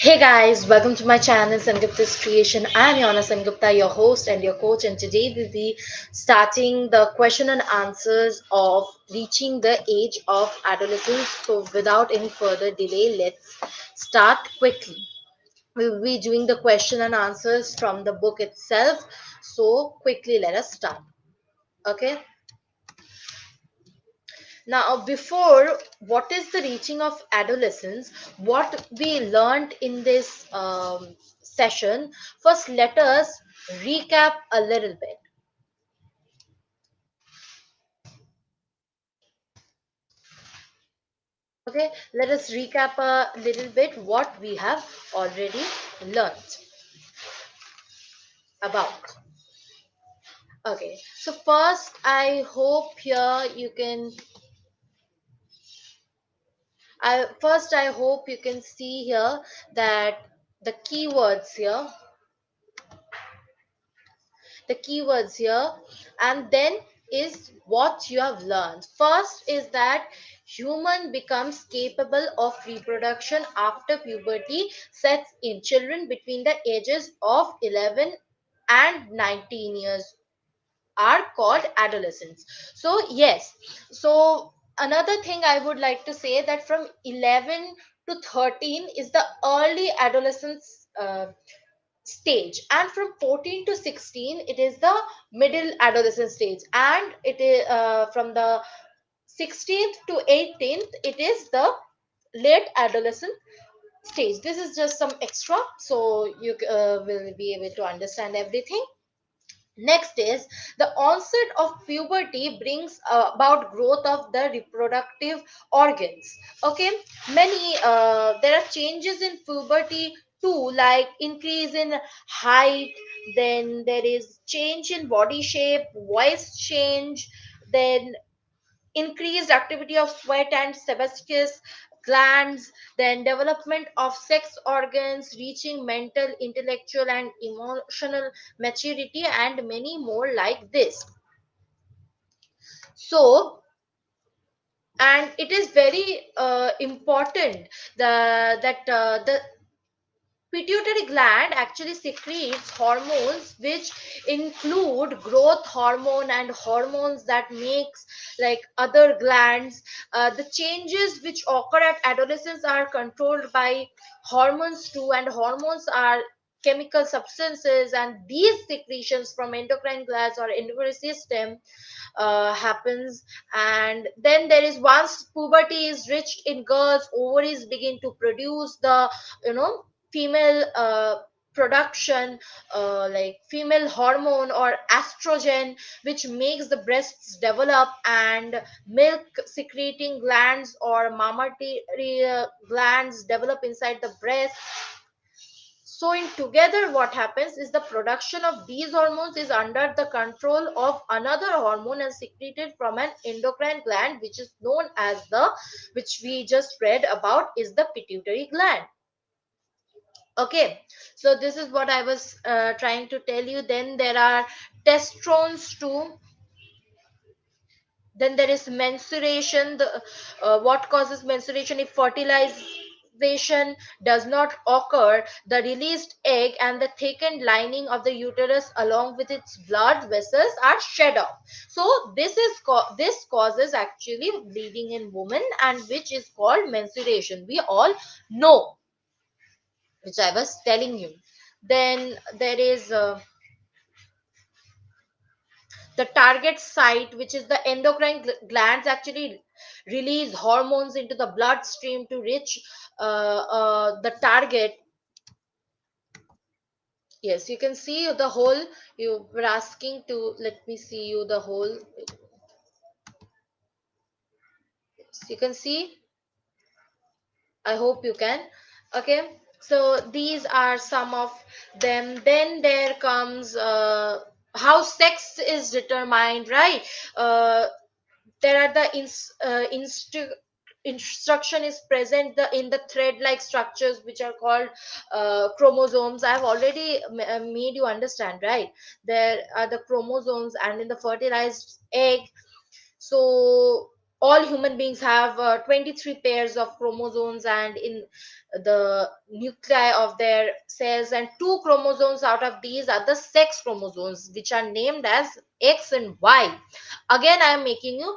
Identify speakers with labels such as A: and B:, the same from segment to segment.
A: Hey guys, welcome to my channel Sengupta's Creation. I'm Yona Sengupta, your host and your coach, and today we'll be starting the question and answers of reaching the age of adolescence. So, without any further delay, let's start quickly. We'll be doing the question and answers from the book itself. So, quickly, let us start. Okay. Now, before what is the reaching of adolescence, what we learned in this session, first let us recap a little bit. Okay, let us recap a little bit what we have already learned about. Okay, so first, I hope here you can. I hope you can see here that the keywords here the keywords here, and then is what you have learned. First is that human becomes capable of reproduction after puberty sets in. Children between the ages of 11 and 19 years are called adolescents. So yes, so another thing I would like to say that from 11 to 13 is the early adolescence stage, and from 14 to 16 it is the middle adolescent stage, and it is from the 16th to 18th it is the late adolescent stage. This is just some extra, so you will be able to understand everything. Next is the onset of puberty brings about growth of the reproductive organs. Okay, many there are changes in puberty too, like increase in height, then there is change in body shape, voice change, then increased activity of sweat and sebaceous glands, then development of sex organs, reaching mental, intellectual, and emotional maturity, and many more like this. So, and it is very important the pituitary gland actually secretes hormones which include growth hormone and hormones that makes like other glands. The changes which occur at adolescence are controlled by hormones too, and hormones are chemical substances, and these secretions from endocrine glands or endocrine system happens. And then there is, once puberty is reached in girls, ovaries begin to produce the female production, like female hormone or estrogen, which makes the breasts develop, and milk secreting glands or mammary glands develop inside the breast. So in together what happens is the production of these hormones is under the control of another hormone and secreted from an endocrine gland, which is known as the, which we just read about, is the pituitary gland. Okay, so this is what I was trying to tell you. Then there are testrones too. Then there is menstruation. The what causes menstruation? If fertilization does not occur, the released egg and the thickened lining of the uterus along with its blood vessels are shed off. So this causes actually bleeding in women, and which is called menstruation. We all know, which I was telling you. Then there is the target site, which is the endocrine glands, actually release hormones into the bloodstream to reach the target. Yes, you can see the whole. You were asking to let me see you the whole. You can see. I hope you can. Okay, so these are some of them. Then there comes how sex is determined, right? There are the instruction is present in the thread like structures which are called chromosomes. I have already made you understand, right? There are the chromosomes, and in the fertilized egg. So all human beings have 23 pairs of chromosomes, and in the nuclei of their cells, and two chromosomes out of these are the sex chromosomes, which are named as X and Y. Again, I am making you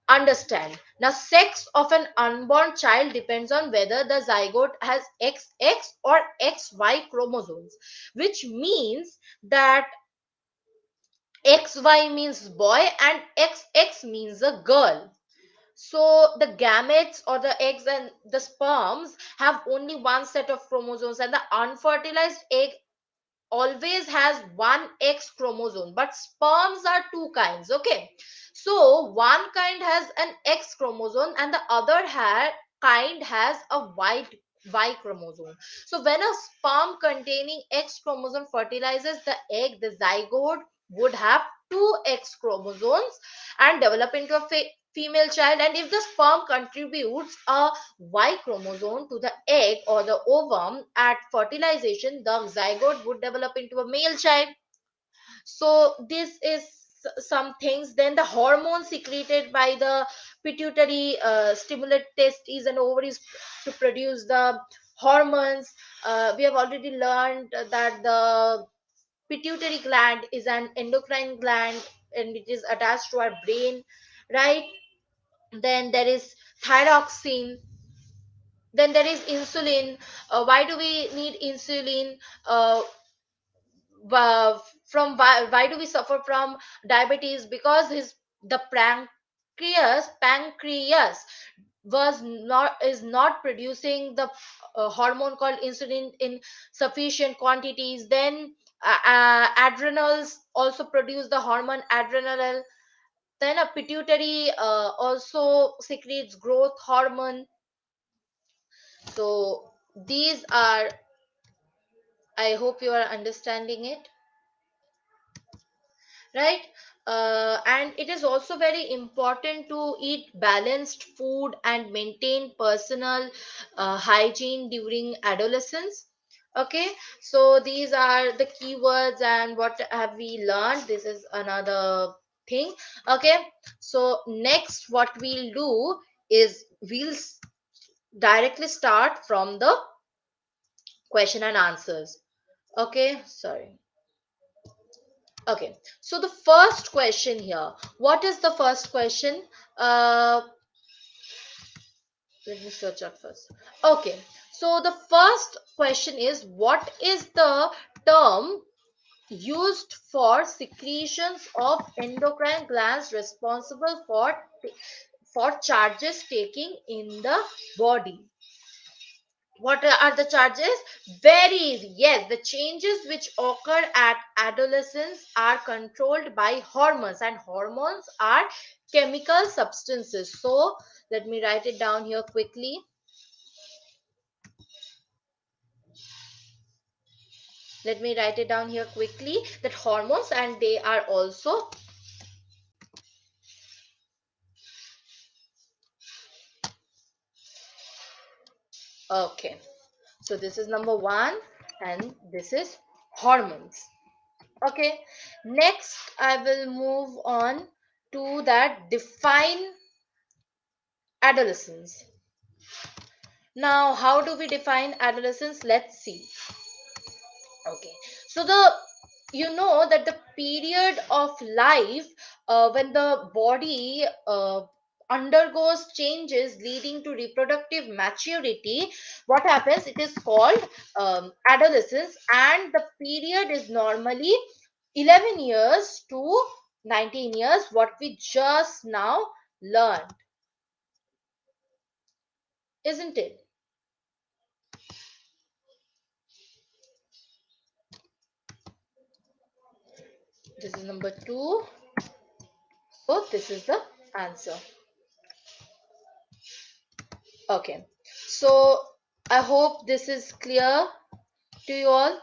A: understand. Now, sex of an unborn child depends on whether the zygote has XX or XY chromosomes, which means that XY means boy and XX means a girl. So the gametes or the eggs and the sperms have only one set of chromosomes, and the unfertilized egg always has one X chromosome, but sperms are two kinds. Okay, so one kind has an X chromosome and the other kind has a Y chromosome. So when a sperm containing X chromosome fertilizes the egg, the zygote would have two X chromosomes and develop into a female child. And if the sperm contributes a Y chromosome to the egg or the ovum at fertilization, the zygote would develop into a male child. So this is some things. Then the hormones secreted by the pituitary stimulate testes and ovaries to produce the hormones. We have already learned that the pituitary gland is an endocrine gland and it is attached to our brain, right? Then there is thyroxine. Then there is insulin. Why do we need insulin? uh, why do we suffer from diabetes? Because his the pancreas was not is not producing the hormone called insulin in sufficient quantities. Then adrenals also produce the hormone adrenal. Then a pituitary also secretes growth hormone. So these are, I hope you are understanding it, right? And it is also very important to eat balanced food and maintain personal hygiene during adolescence. Okay, so these are the keywords and what have we learned. This is another thing. Okay, so next what we'll do is directly start from the question and answers. Okay, sorry. Okay, so the first question here, what is the first question? Uh, Let me search out first. Okay, so the first question is, what is the term used for secretions of endocrine glands responsible for charges taking in the body? What are the charges? Very easy. Yes, the changes which occur at adolescence are controlled by hormones, and hormones are chemical substances. So let me write it down here quickly. Let me write it down here quickly, that hormones, and they are also, okay, so this is number one and this is hormones. Okay, next I will move on to that define adolescence. Now, how do we define adolescence? Let's see. Okay, so you know that the period of life when the body undergoes changes leading to reproductive maturity, what happens? It is called adolescence, and the period is normally 11 years to 19 years, what we just now learned, isn't it? This is number two. So this is the answer. Okay. So I hope this is clear to you all.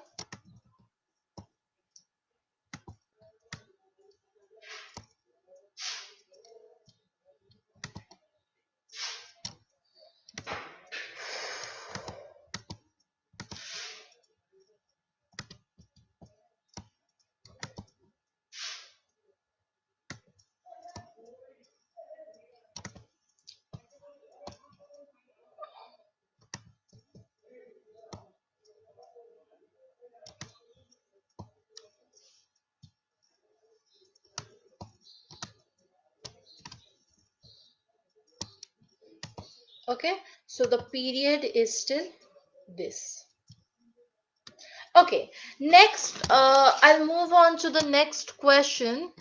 A: Okay, so the period is still this. Okay, next, I'll move on to the next question.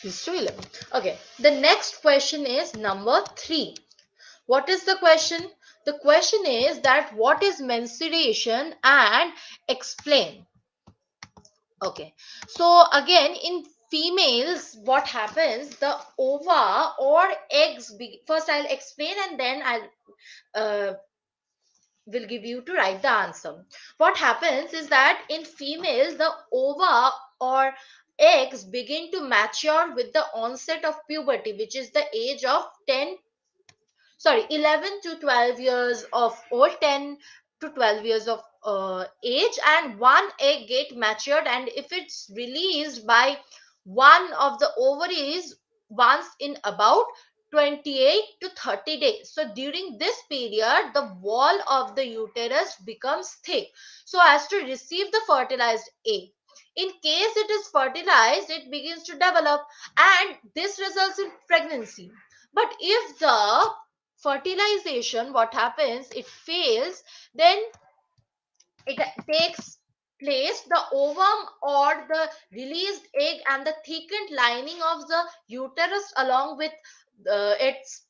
A: This is to 11. Okay, the next question is number 3. What is the question? The question is that what is menstruation and explain. Okay, so again, in females, what happens? The ova or eggs. First, I'll explain and then I'll uh, will give you to write the answer. What happens is that in females, the ova or eggs begin to mature with the onset of puberty, which is the age of 11 to 12 years of old, 10 to 12 years of age, and one egg get matured, and if it's released by one of the ovaries once in about 28 to 30 days. So during this period the wall of the uterus becomes thick so as to receive the fertilized egg. In case it is fertilized, it begins to develop, and this results in pregnancy. But if the fertilization, what happens, it fails, then it takes place the ovum or the released egg and the thickened lining of the uterus along with its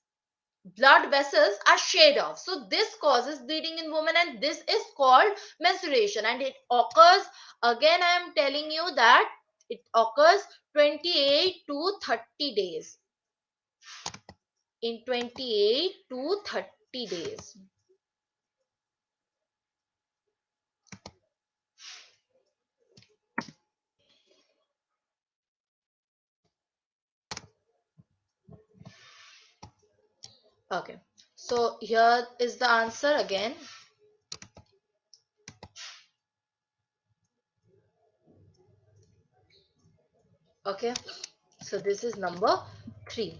A: blood vessels are shed off. So this causes bleeding in women, and this is called menstruation, and it occurs, again I am telling you that it occurs 28 to 30 days, in 28 to 30 days. Okay, so here is the answer again. Okay, so this is number 3.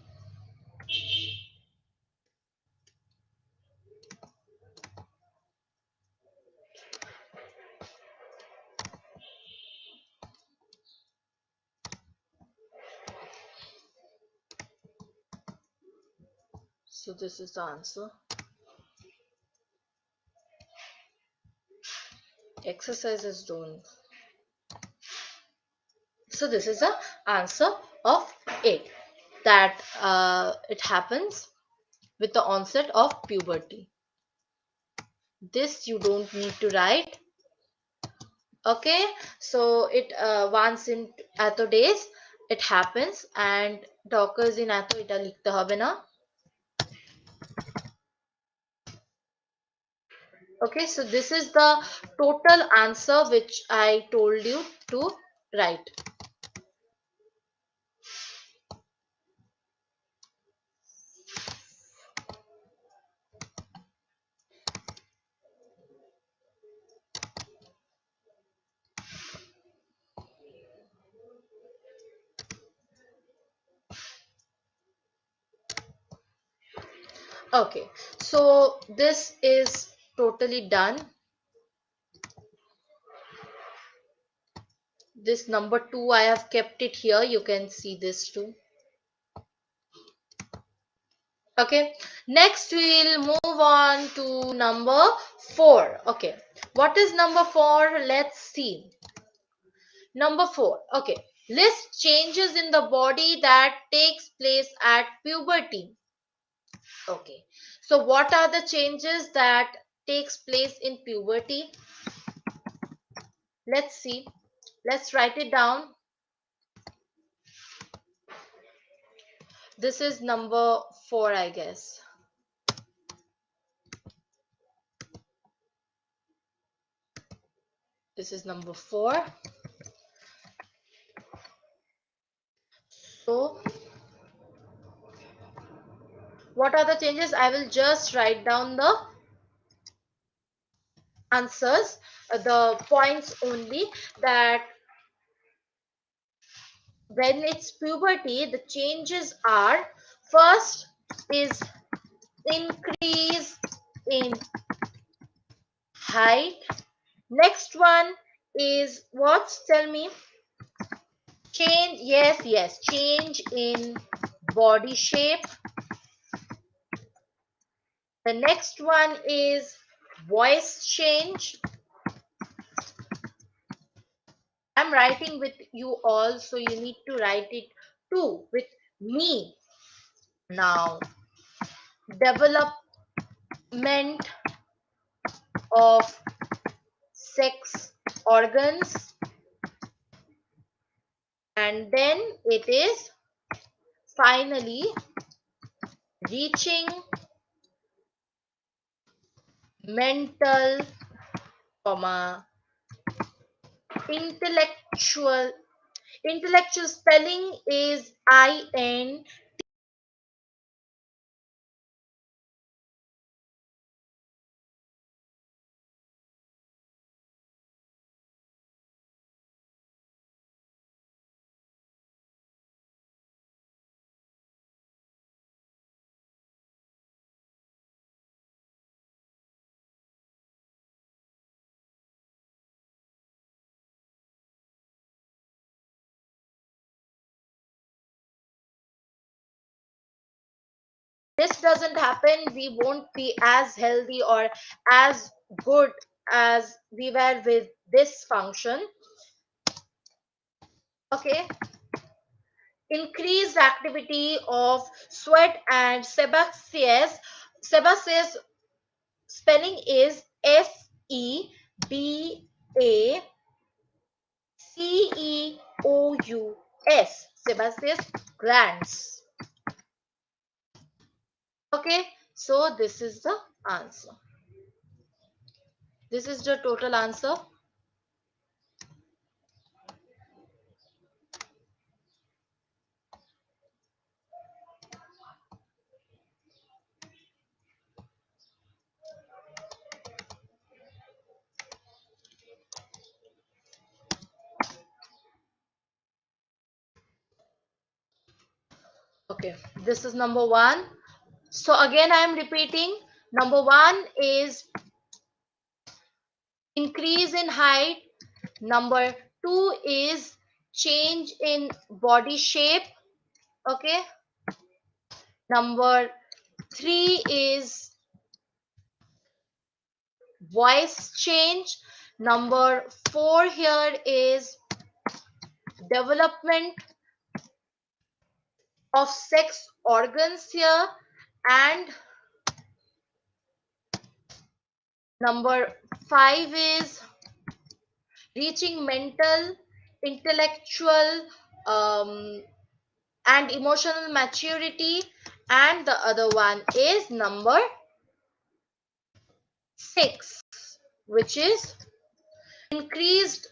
A: So this is the answer. Exercises don't. So this is the answer of 8. That it happens with the onset of puberty. This you don't need to write. Okay, so it once in এত days it happens and it occurs in এত, এটা লিখতে হবে না. Okay, so this is the total answer which I told you to write. Okay, so this is totally done. This number 2, I have kept it here. You can see this too. Okay, next we'll move on to number 4. Okay, what is number 4? Let's see. Number 4. Okay, list changes in the body that takes place at puberty. Okay, so what are the changes that takes place in puberty? Let's see. Let's write it down. This is number 4, I guess. This is number 4. So what are the changes? I will just write down the answers, the points only, that when it's puberty, the changes are: first is increase in height, next one is what? Tell me. Change, yes, yes, change in body shape. The next one is voice change. I'm writing with you all, so you need to write it too with me. Now, development of sex organs, and then it is finally reaching mental, comma, intellectual. Intellectual spelling is IN. This doesn't happen, we won't be as healthy or as good as we were with this function. Okay, increased activity of sweat and sebaceous. Sebaceous spelling is Sebaceous. Sebaceous glands. Okay, so this is the answer. This is the total answer. Okay, this is number one. So again, I am repeating. Number one is increase in height. Number two is change in body shape. Okay. Number three is voice change. Number four here is development of sex organs here. And number five is reaching mental, intellectual, um, and emotional maturity. And the other one is number six, which is increased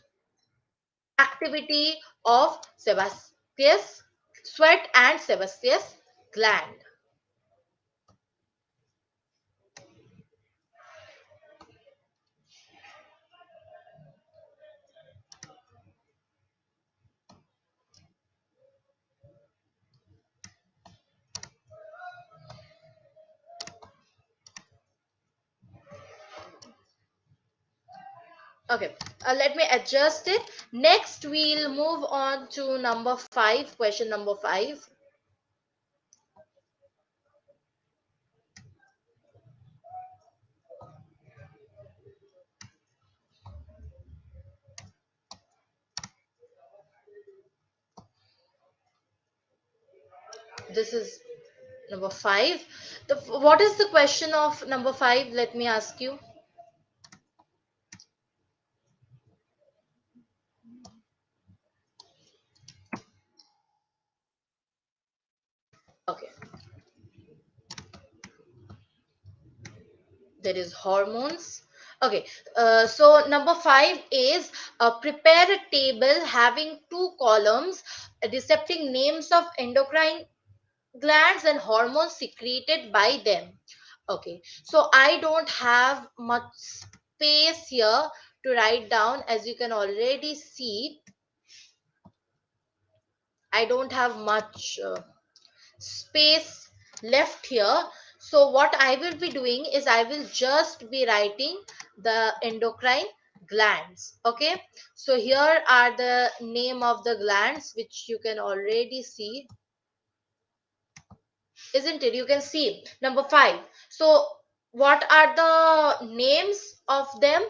A: activity of sebaceous sweat and sebaceous gland. Okay, let me adjust it. Next, we'll move on to number five, question number five. This is number five. What is the question of number five? Let me ask you. Okay, there is hormones. Okay, so number five is prepare a table having two columns depicting names of endocrine glands and hormones secreted by them. Okay, so I don't have much space here to write down. As you can already see, I don't have much space left here. So what I will be doing is I will just be writing the endocrine glands. Okay, so here are the name of the glands, which you can already see, isn't it? You can see number 5. So what are the names of them?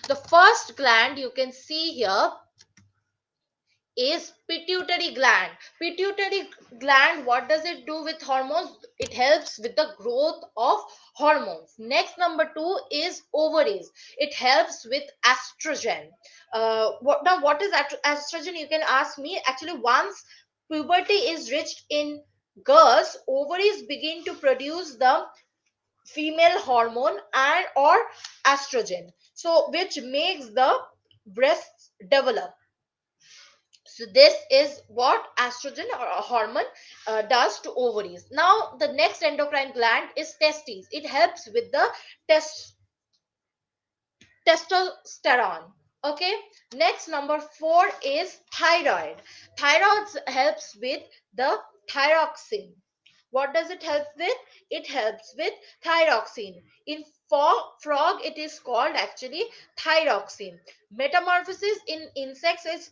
A: The first gland you can see here is pituitary gland. Pituitary gland, what does it do with hormones? It helps with the growth of hormones. Next, number 2 is ovaries. It helps with estrogen. What is estrogen, you can ask me? Actually, once puberty is reached in girls, ovaries begin to produce the female hormone and or estrogen, so which makes the breasts develop. So this is what estrogen or a hormone does to ovaries. Now the next endocrine gland is testes. It helps with the test testosterone. Okay. Next, number 4 is thyroid. Thyroid helps with the thyroxine. What does it help with? It helps with thyroxine. In frog, it is called actually thyroxine. Metamorphosis in insects is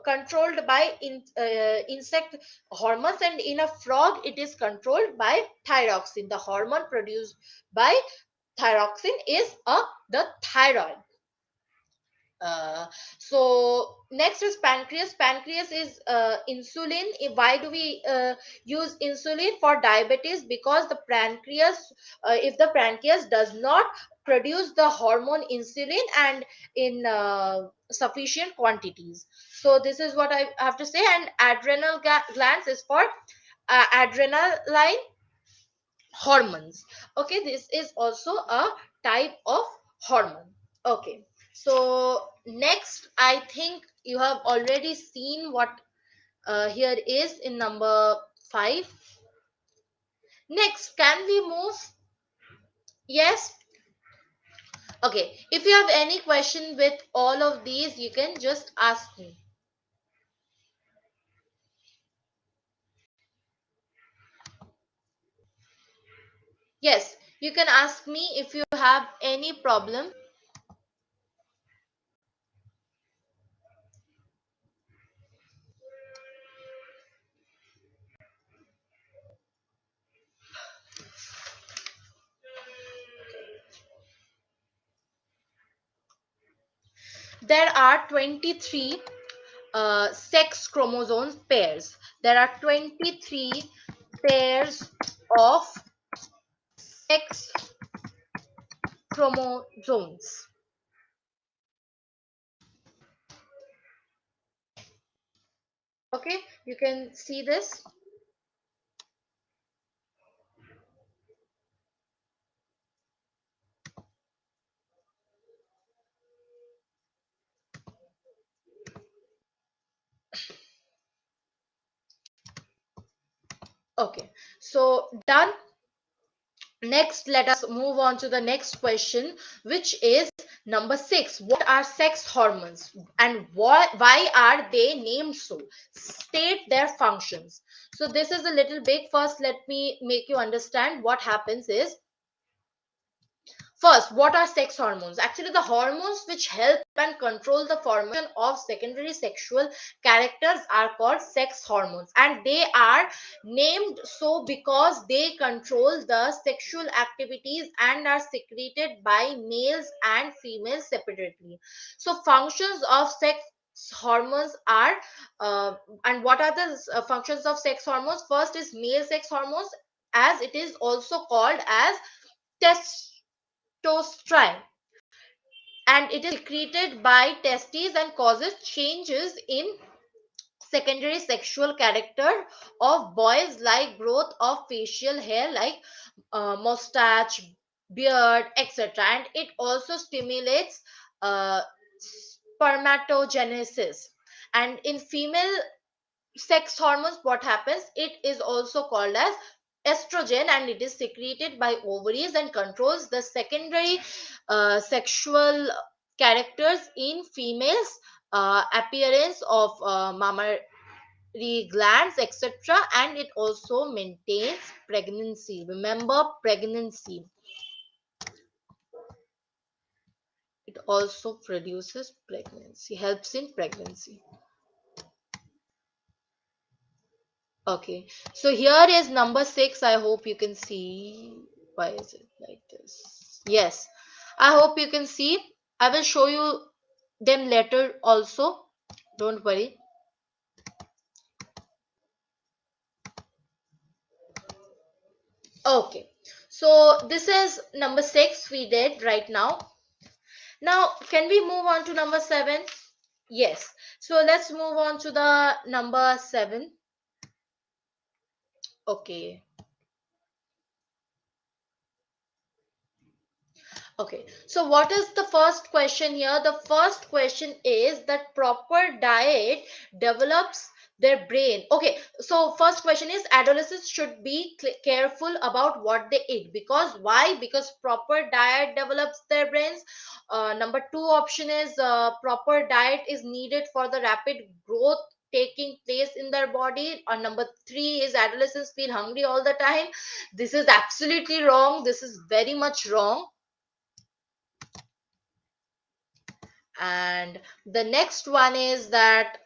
A: controlled by insect hormones, and in a frog it is controlled by thyroxine. The hormone produced by thyroxine is the thyroid. uh, so next is pancreas. Pancreas is insulin. Why do we use insulin for diabetes? Because the pancreas, if the pancreas does not produce the hormone insulin and in sufficient quantities, so this is what I have to say. And adrenal glands is for adrenaline hormones. Okay, this is also a type of hormone. Okay, so next, I think you have already seen what here is in number 5. Next, can we move? Yes. Okay, if you have any question with all of these, you can just ask me. Yes, you can ask me if you have any problem. There are 23 sex chromosomes pairs. There are 23 pairs of sex chromosomes. Okay, you can see this. Okay, so done. Next, let us move on to the next question, which is number 6. What are sex hormones and why are they named so? State their functions. So this is a little big. First, let me make you understand what happens is, first, what are sex hormones? Actually, the hormones which help and control the formation of secondary sexual characters are called sex hormones, and they are named so because they control the sexual activities and are secreted by males and females separately. So, functions of sex hormones are and what are the functions of sex hormones? First is male sex hormones, as it is also called as testosterone, and it is secreted by testes and causes changes in secondary sexual character of boys, like growth of facial hair, like mustache, beard, etc. And it also stimulates spermatogenesis. And in female sex hormones, what happens? It is also called as estrogen, and it is secreted by ovaries and controls the secondary sexual characters in females, appearance of mammary glands, etc. And it also maintains pregnancy. Remember, pregnancy. It also produces pregnancy, helps in pregnancy. Okay, so here is number 6. I hope you can see. Why is it like this? Yes, I hope you can see. I will show you them later also. Don't worry. Okay, so this is number 6 we did right now. Now, can we move on to number 7? Yes. So let's move on to the number 7. Okay. Okay, so what is the first question here? The first question is that proper diet develops their brain. Okay, so first question is adolescents should be careful about what they eat, because why? Because proper diet develops their brains. Number two option is proper diet is needed for the rapid growth taking place in their body. Number three is adolescents feel hungry all the time. This is absolutely wrong. This is very much wrong. And the next one is that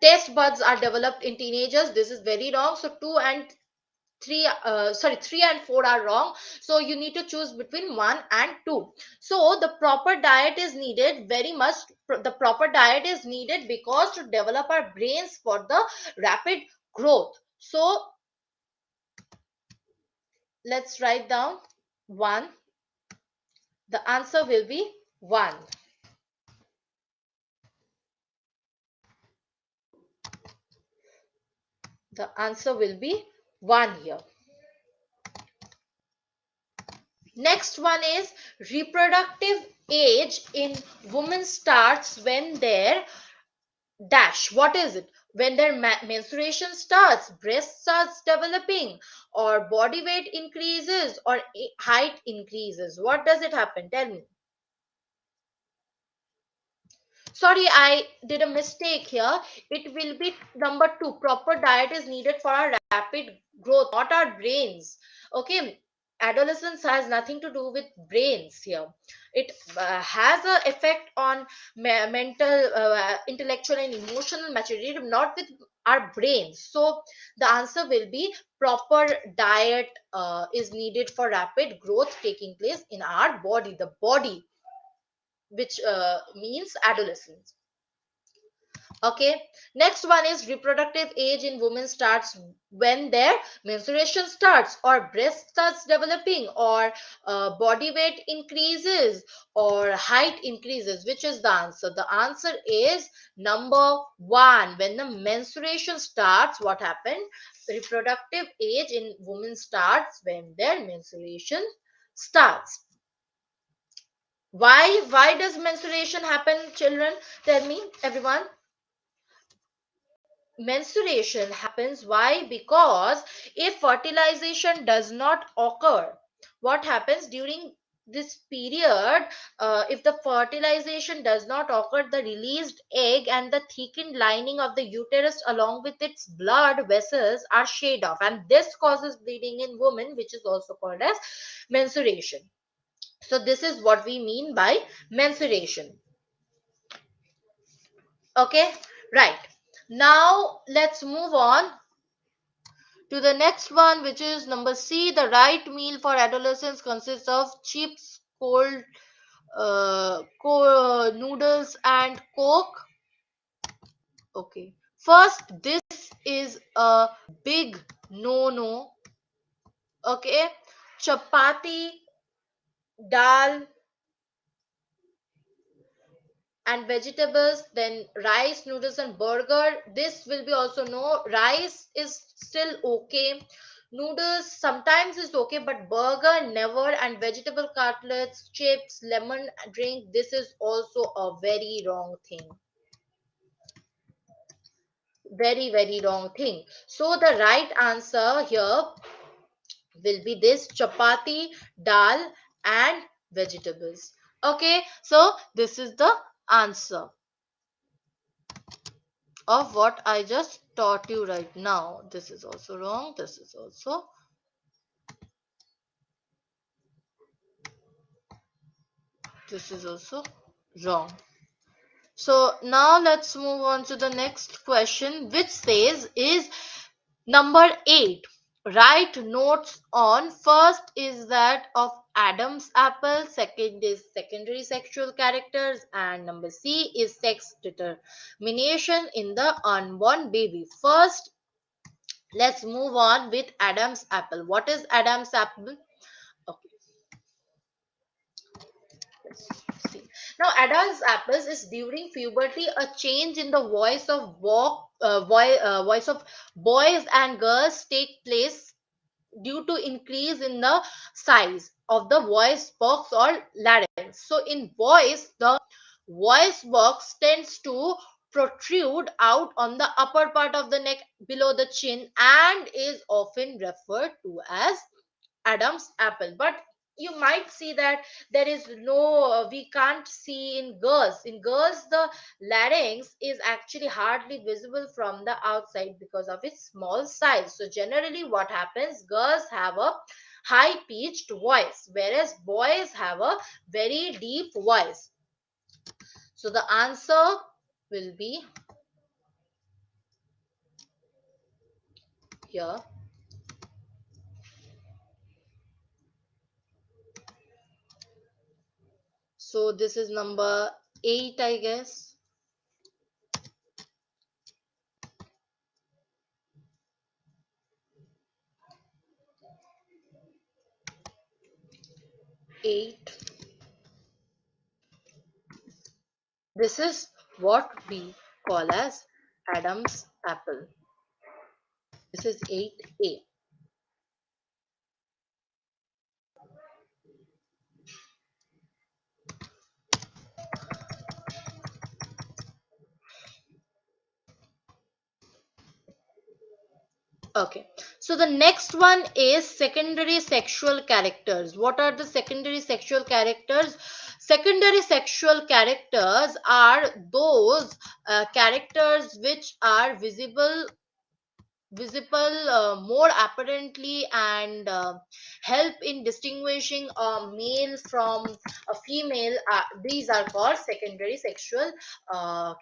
A: taste buds are developed in teenagers. This is very wrong. So 2 and 3 sorry 3 and 4 are wrong. So you need to choose between 1 and 2. So the proper diet is needed very much. The proper diet is needed because to develop our brains for the rapid growth. So let's write down 1. The answer will be 1. The answer will be 1 here. Next one is reproductive age in women starts when their dash. What is it? When their menstruation starts, breast starts developing, or body weight increases, or height increases. What does it happen? Tell me. Sorry, I did a mistake here. It will be number 2. Proper diet is needed for our rapid growth, not our brains. Okay, adolescence has nothing to do with brains here. It has a effect on mental, intellectual, and emotional maturity, not with our brains. So the answer will be proper diet is needed for rapid growth taking place in our body. The body, which means adolescence. Okay, next one is reproductive age in women starts when their menstruation starts, or breast starts developing, or body weight increases, or height increases. Which is the answer? The answer is number 1. When the menstruation starts, what happened? Reproductive age in women starts when their menstruation starts. Why does menstruation happen, children? Tell me, everyone. Menstruation happens. Why? Because if fertilization does not occur, what happens during this period? If the fertilization does not occur, the released egg and the thickened lining of the uterus along with its blood vessels are shed off, and this causes bleeding in women, which is also called as menstruation. So this is what we mean by menstruation. Okay, right. Now let's move on to the next one, which is number C. The right meal for adolescents consists of chips, noodles, and Coke. Okay. First, this is a big no-no. Okay. Chapati, dal, and vegetables, then rice, noodles, and burger. This will be also no. Rice is still okay. Noodles sometimes is okay, but burger never. And vegetable cutlets, chips, lemon drink, this is also a very wrong thing. Very, very wrong thing. So the right answer here will be this: chapati, dal, and vegetables. Okay, so this is the answer of what I just taught you right now. This is also wrong. This is also. This is also wrong. So now let's move on to the next question, which says is number 8. Write notes on. First is that of Adam's apple, second is secondary sexual characters, and number C is sex determination in the unborn baby. First, let's move on with Adam's apple. What is Adam's apple? Okay, let's see. Now, Adam's apples is during puberty a change in the voice of boys and girls take place due to increase in the size of the voice box or larynx. So in voice, the voice box tends to protrude out on the upper part of the neck below the chin and is often referred to as Adam's apple. But you might see that there is no, we can't see in girls. In girls, the larynx is actually hardly visible from the outside because of its small size. So, generally, what happens, girls have a high pitched voice, whereas boys have a very deep voice. So, the answer will be here. So, this is number 8, I guess. 8. This is what we call as Adam's apple. This is 8A. Okay. So the next one is secondary sexual characters. What are the secondary sexual characters? Secondary sexual characters are those characters which are visible more apparently and help in distinguishing a male from a female. These are called secondary sexual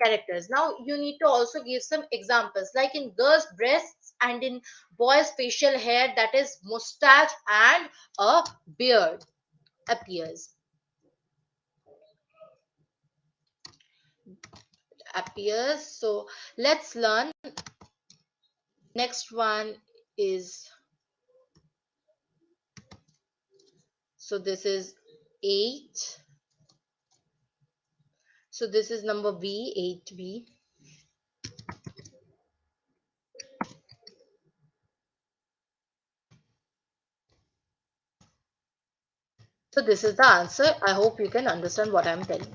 A: characters. Now you need to also give some examples, like in girls breasts and in boys facial hair, that is mustache and a beard appears. So let's learn. Next one is, so this is 8. So this is number B, 8B. So this is the answer. I hope you can understand what I'm telling.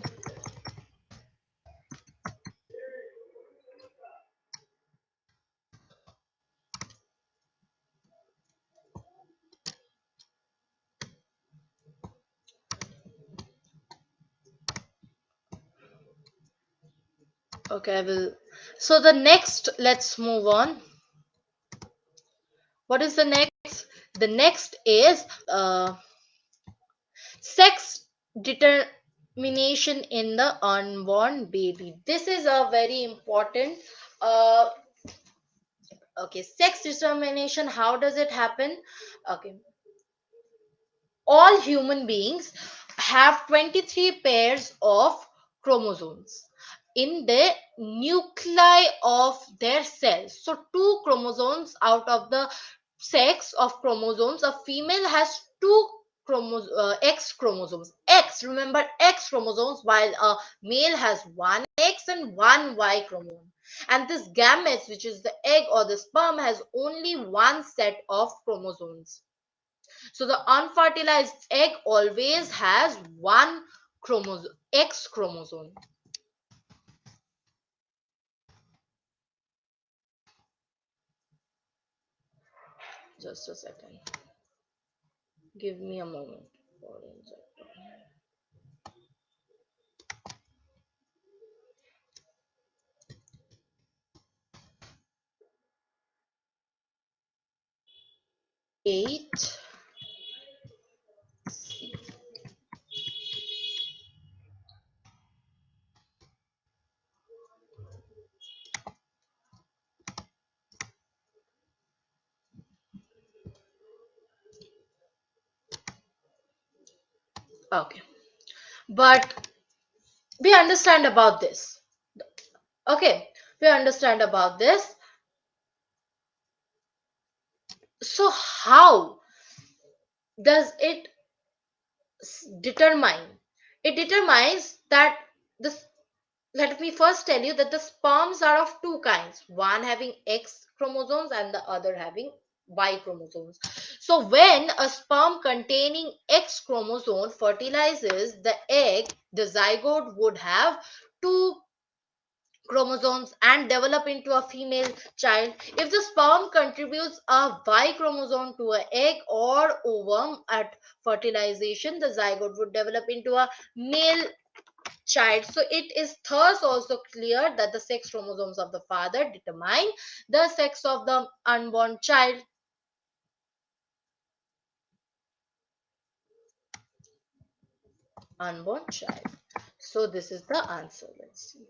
A: Okay, I will. So the next, let's move on. What is the next? The next is sex determination in the unborn baby. This is a very important. Uh, okay, sex determination. How does it happen? Okay, all human beings have 23 pairs of chromosomes in the nuclei of their cells. So, two chromosomes out of the sex of chromosomes, a female has two X chromosomes. X, remember X chromosomes, while a male has one X and one Y chromosome. And this gametes, which is the egg or the sperm, has only one set of chromosomes. So the unfertilized egg always has one chromosome, X chromosome. Just a second. Give me a moment. 8. Okay, but we understand about this. Okay, we understand about this. So how does it determine? It determines that this. Let me first tell you that the sperms are of two kinds, one having X chromosomes and the other having Y chromosomes. So when a sperm containing X chromosome fertilizes the egg, the zygote would have two chromosomes and develop into a female child. If the sperm contributes a Y chromosome to an egg or ovum at fertilization, the zygote would develop into a male child. So it is thus also clear that the sex chromosomes of the father determine the sex of the unborn child. Unborn child. So this is the answer. Let's see.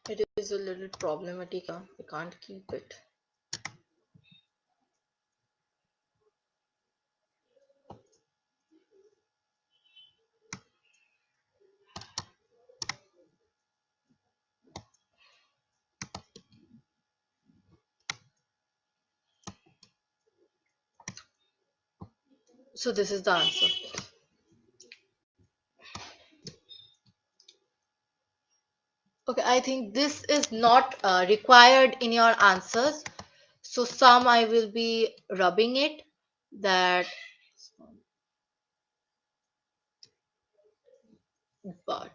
A: It is a little problematic. I can't keep it. So this is the answer. Okay, I think this is not required in your answers. So some I will be rubbing it that, but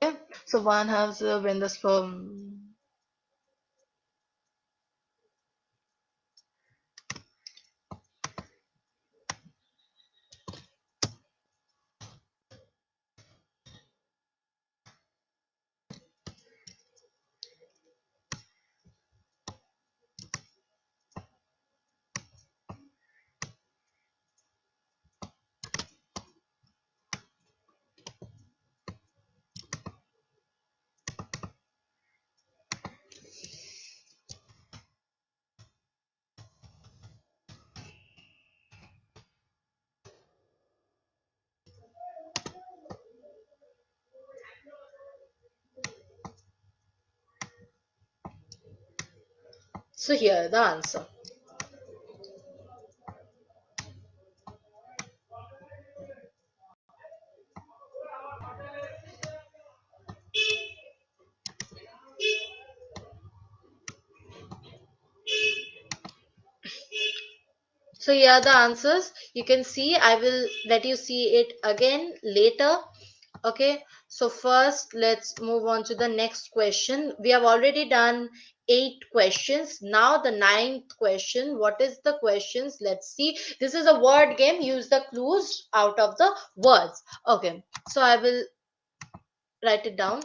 A: yeah. So one has when the sperm. So here the answer. So here are the answers. You can see, I will let you see it again later. Okay. So first, let's move on to the next question. We have already done 8 questions. Now the ninth question. What is the questions? Let's see. This is a word game. Use the clues out of the words. Okay. So I will write it down.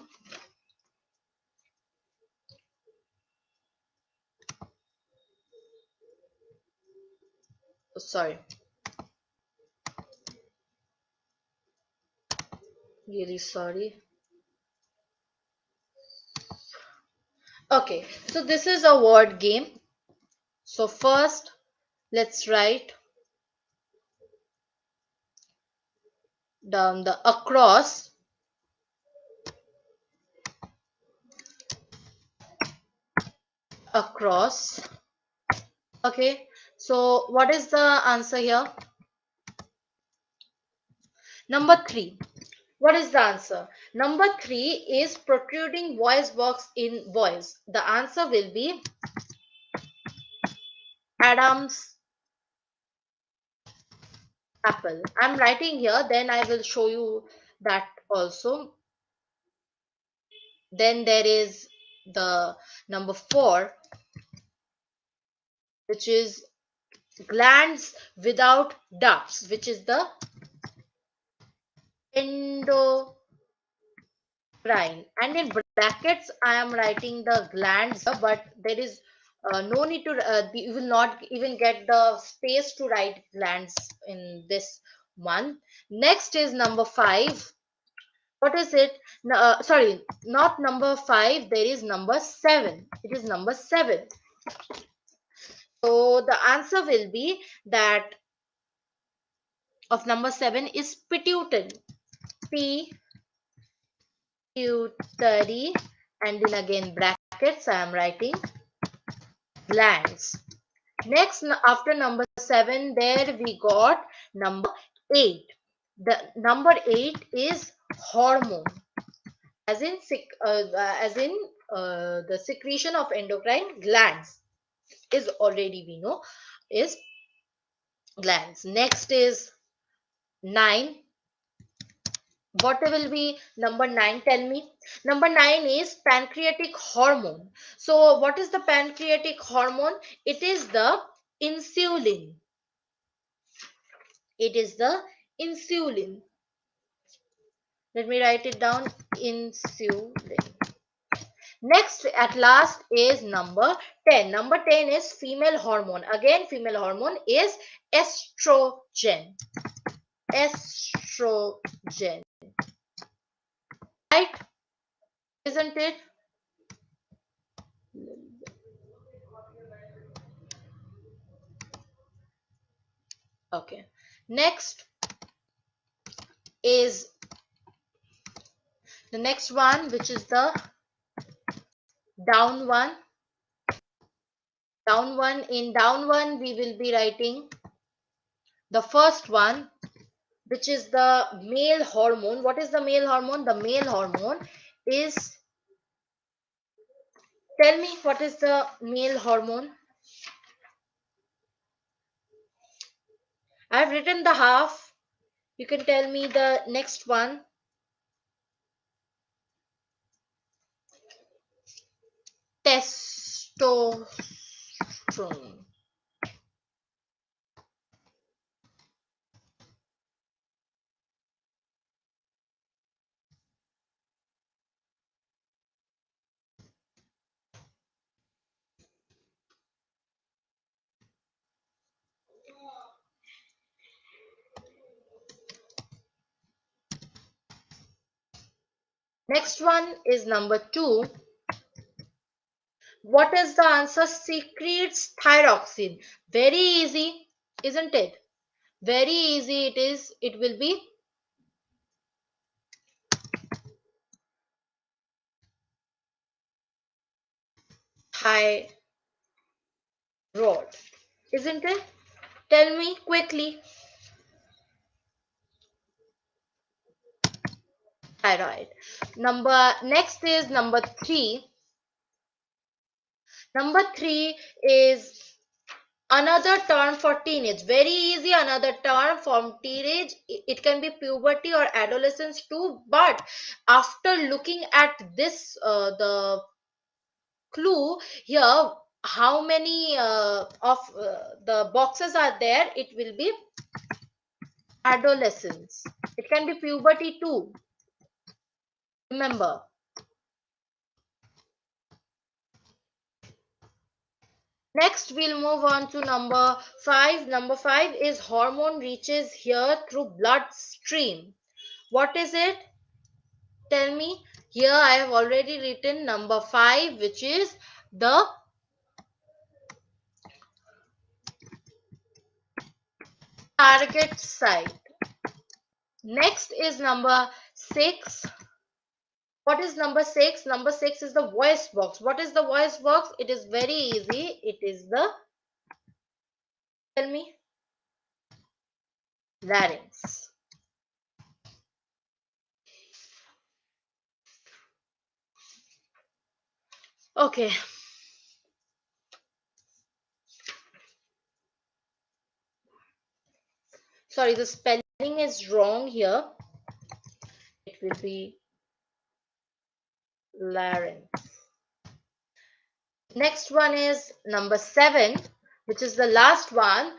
A: Oh, sorry. Really sorry. Okay. So this is a word game. So first, let's write down the across. Across. Okay. So what is the answer here? Number 3. What is the answer? Number 3 is protruding voice box in voice. The answer will be Adam's apple. I'm writing here, then I will show you that also. Then there is the number 4, which is glands without ducts, which is the endocrine. And in brackets, I am writing the glands here, but there is no need to, you will not even get the space to write glands in this one. Next is number 5. What is it? Sorry, not number 5, there is number 7. It is number 7. So the answer will be that of number 7 is pituitary. Pituitary, and then again brackets I am writing glands. Next, after number 7, there we got number 8. The number 8 is hormone, as in the secretion of endocrine glands is already we know is glands. Next is 9. What will be number 9? Tell me. Number 9 is pancreatic hormone. So, what is the pancreatic hormone? It is the insulin. It is the insulin. Let me write it down. Insulin. Next, at last, is number 10. Number 10 is female hormone. Again, female hormone is estrogen. Estrogen. Right? Isn't it? Okay. Next is the next one, which is the down one. Down one. In down one, we will be writing the first one, which is the male hormone. What is the male hormone? The male hormone is, tell me, what is the male hormone? I have written the half. You can tell me the next one. Testosterone. Next one is number 2. What is the answer? Secretes thyroxine. Very easy, isn't it? Very easy it is. It will be thyroid, isn't it? Tell me quickly. Thyroid. Next is number 3. Number 3 is another term for teenage. Very easy. Another term for teenage. It can be puberty or adolescence too. But after looking at this, the clue here, how many of the boxes are there? It will be adolescence. It can be puberty too. Remember. Next, we'll move on to number 5. Number 5 is hormone reaches here through bloodstream. What is it? Tell me. Here I have already written number 5, which is the target site. Next is number 6. What is number 6? Number 6 is the voice box. What is the voice box? It is very easy. It is the, tell me, larynx. Okay. Sorry, the spelling is wrong here. It will be larynx. Next one is number 7, which is the last one.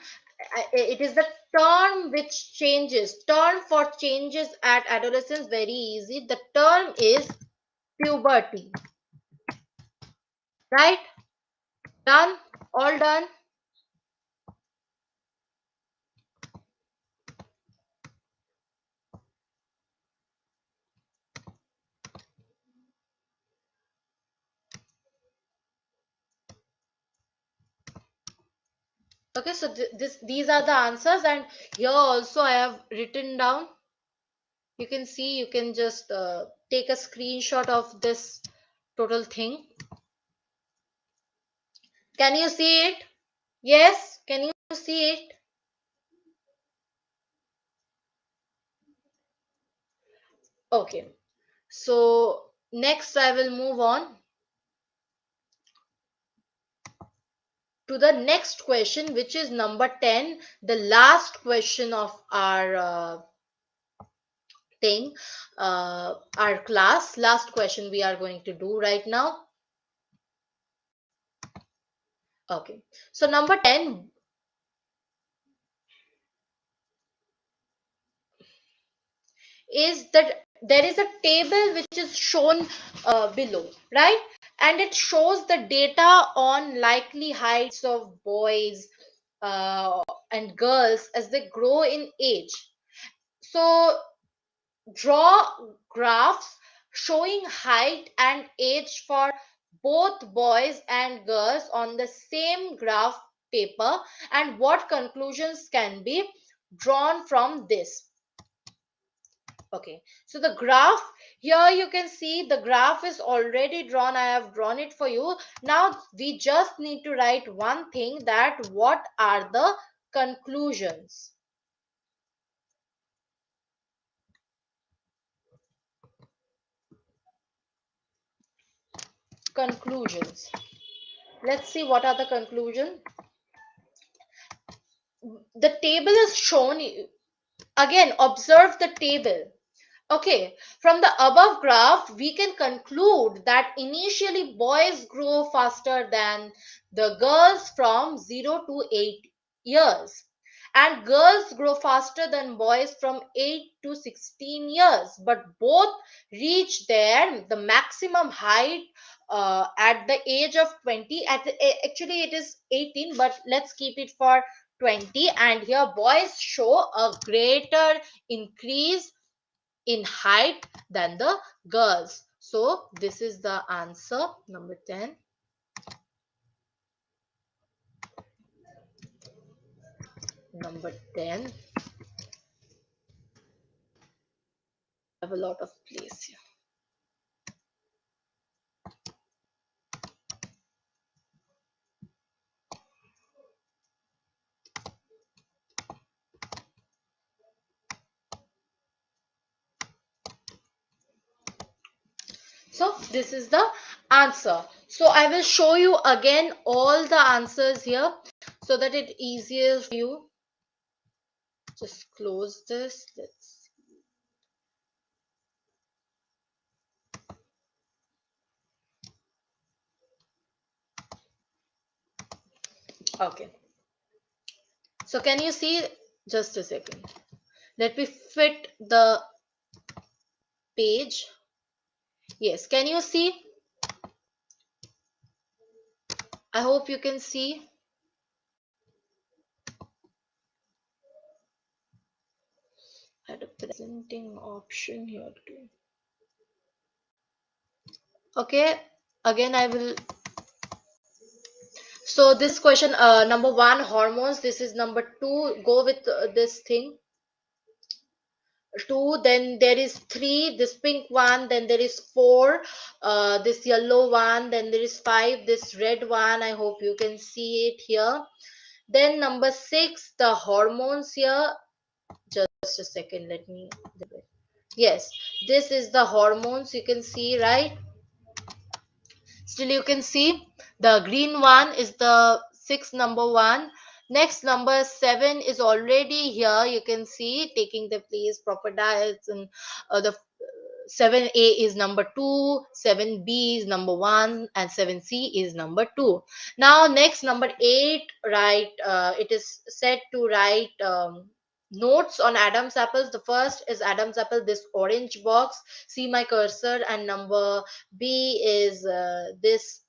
A: It is the term which changes. Term for changes at adolescence, very easy. The term is puberty. Right? Done? All done? Okay, so these are the answers, and here also I have written down. You can see, you can just take a screenshot of this total thing. Can you see it? Yes, can you see it? Okay, so next I will move on to the next question, which is number 10, the last question of our thing, our class. Last question we are going to do right now. Okay, so number 10 is that there is a table which is shown below, right? And it shows the data on likely heights of boys uh, and girls as they grow in age. So draw graphs showing height and age for both boys and girls on the same graph paper, and what conclusions can be drawn from this. Okay, so the graph, here you can see the graph is already drawn. I have drawn it for you. Now we just need to write one thing, that what are the conclusions. Conclusions. Let's see what are the conclusions. The table is shown. Again, observe the table. Okay, from the above graph, we can conclude that initially boys grow faster than the girls from 0 to 8 years, and girls grow faster than boys from 8 to 16 years, but both reach the maximum height at the age of 20. Actually, it is 18, but let's keep it for 20. And here, boys show a greater increase in height than the girls. So this is the answer, number 10. Number 10. I have a lot of place here. So this is the answer. So I will show you again all the answers here so that it easier for you. Just close this. Let's okay. So can you see, just a second. Let me fit the page. Yes, can you see? I hope you can see. Add a presenting option here too. Okay, again I will. So this question, number 1, hormones. This is number 2. Go with this thing. 2. Then there is 3. This pink one. Then there is 4. This yellow one. Then there is 5. This red one. I hope you can see it here. Then number 6, the hormones here. Just a second. Let me. Yes, this is the hormones. You can see, right? Still you can see the green one is the 6th number one. Next, number 7 is already here. You can see taking the place, proper diets, and the 7A is number 2, 7B is number 1, and 7C is number 2. Now, next, number 8, write, it is said to write notes on Adam's apples. The first is Adam's apple, this orange box. See my cursor. And number B is this.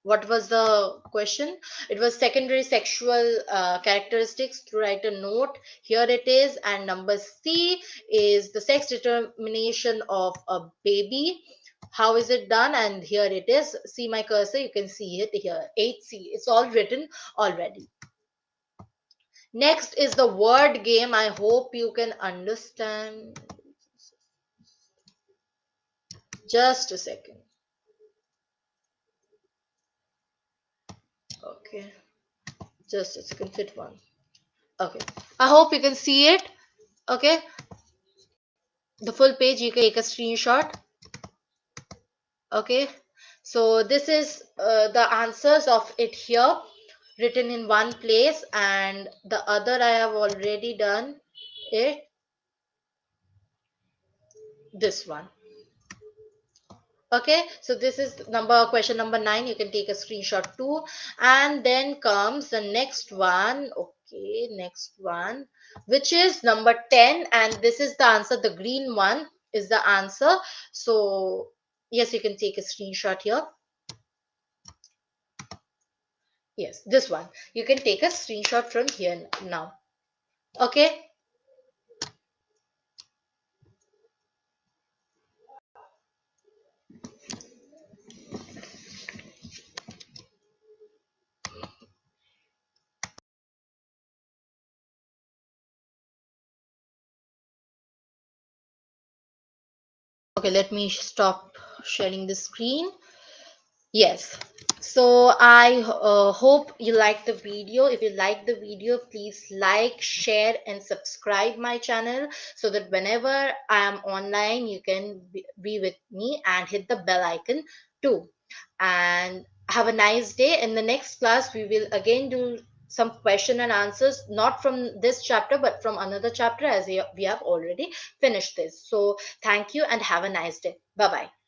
A: What was the question? It was secondary sexual characteristics to write a note. Here it is. And number C is the sex determination of a baby. How is it done? And here it is. See my cursor, you can see it here, 8C. It's all written already. Next is the word game. I hope you can understand. Just a second. Okay, just a second. Fit one. Okay, I hope you can see it. Okay, the full page, you can take a screenshot. Okay, so this is the answers of it here, written in one place, and the other I have already done it, this one. Okay, so this is question number 9. You can take a screenshot too. And then comes the next one. Okay, next one, which is number 10, and this is the answer. The green one is the answer. So yes, you can take a screenshot here. Yes, this one. You can take a screenshot from here now. Okay. Okay, let me stop sharing the screen. Yes. So I hope you like the video. If you like the video, please like, share, and subscribe my channel so that whenever I am online, you can be with me, and hit the bell icon too. And have a nice day. In the next class, we will again do some question and answers, not from this chapter, but from another chapter, as we have already finished this. So thank you and have a nice day. Bye bye.